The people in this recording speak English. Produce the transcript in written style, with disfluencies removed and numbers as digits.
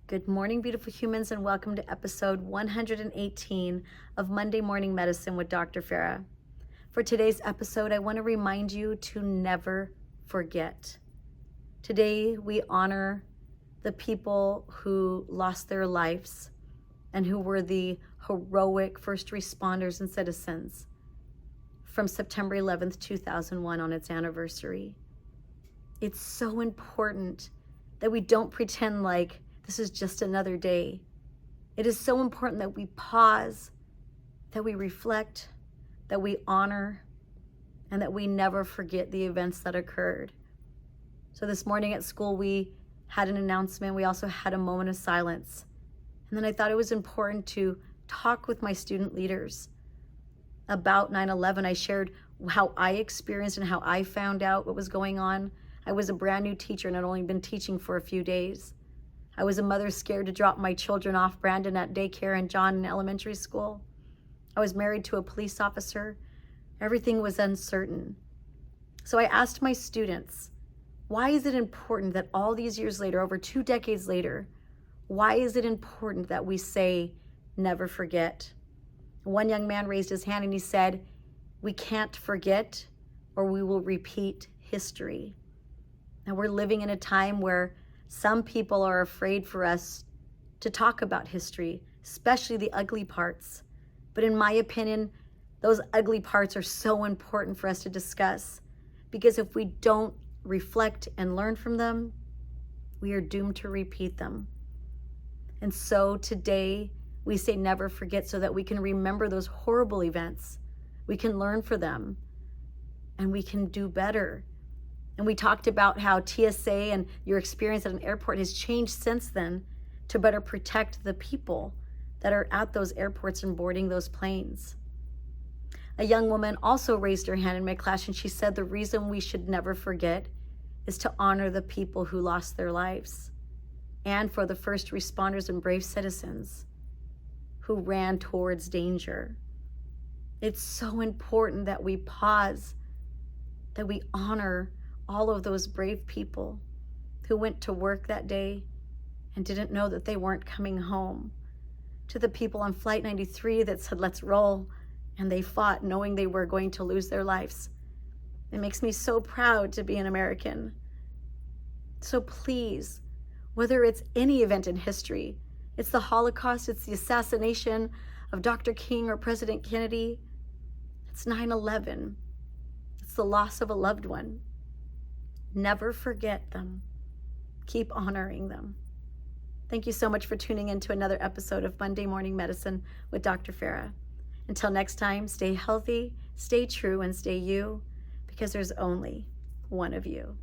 Good morning, beautiful humans, and welcome to episode 118 of Monday Morning Medicine with Dr. Farah. For today's episode, I want to remind you to never forget. Today, we honor the people who lost their lives and who were the heroic first responders and citizens from September 11th, 2001 on its anniversary. It's so important that we don't pretend like this is just another day. It is so important that we pause, that we reflect, that we honor, and that we never forget the events that occurred. So this morning at school, we had an announcement. We also had a moment of silence. And then I thought it was important to talk with my student leaders about 9/11. I shared how I experienced and how I found out what was going on. I was a brand new teacher and I'd only been teaching for a few days. I was a mother scared to drop my children off, Brandon at daycare and John in elementary school. I was married to a police officer. Everything was uncertain. So I asked my students, why is it important that all these years later, over 2 decades later, why is it important that we say, never forget? One young man raised his hand and he said, we can't forget or we will repeat history. Now we're living in a time where some people are afraid for us to talk about history, especially the ugly parts. But in my opinion, those ugly parts are so important for us to discuss, because if we don't reflect and learn from them, we are doomed to repeat them. And so today we say never forget so that we can remember those horrible events. We can learn from them and we can do better. And we talked about how TSA and your experience at an airport has changed since then to better protect the people that are at those airports and boarding those planes. A young woman also raised her hand in my class and she said the reason we should never forget is to honor the people who lost their lives and for the first responders and brave citizens who ran towards danger. It's so important that we pause, that we honor all of those brave people who went to work that day and didn't know that they weren't coming home. To the people on Flight 93 that said, let's roll, and they fought knowing they were going to lose their lives. It makes me so proud to be an American. So please, whether it's any event in history, it's the Holocaust, it's the assassination of Dr. King or President Kennedy, it's 9/11, it's the loss of a loved one. Never forget them. Keep honoring them. Thank you so much for tuning in to another episode of Monday Morning Medicine with Dr. Farah. Until next time, stay healthy, stay true, and stay you, because there's only one of you.